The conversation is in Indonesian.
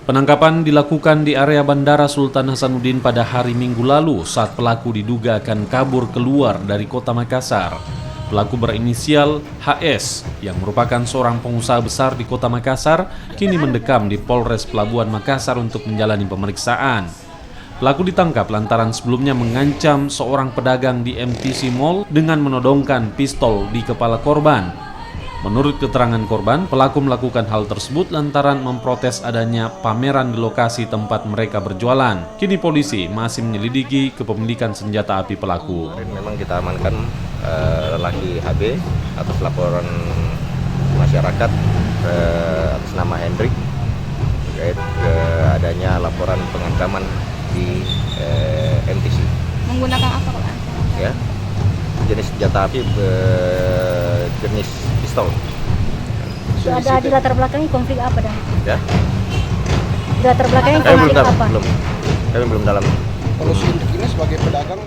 Penangkapan dilakukan di area Bandara Sultan Hasanuddin pada hari Minggu lalu saat pelaku diduga akan kabur keluar dari kota Makassar. Pelaku berinisial HS yang merupakan seorang pengusaha besar di kota Makassar kini mendekam di Polres Pelabuhan Makassar untuk menjalani pemeriksaan. Pelaku ditangkap lantaran sebelumnya mengancam seorang pedagang di MTC Mall dengan menodongkan pistol di kepala korban. Menurut keterangan korban, pelaku melakukan hal tersebut lantaran memprotes adanya pameran di lokasi tempat mereka berjualan. Kini polisi masih menyelidiki kepemilikan senjata api pelaku. Memang kita amankan lelaki HB atas laporan masyarakat atas nama Hendrik terkait adanya laporan pengancaman di MTC. Menggunakan apa Pak? Ya, jenis senjata api jenis pistol. Ada di latar belakangnya konflik apa dah? Ya, Di latar belakangnya kami konflik apa? kami belum dalam. Kalau Hendrik ini sebagai pedagang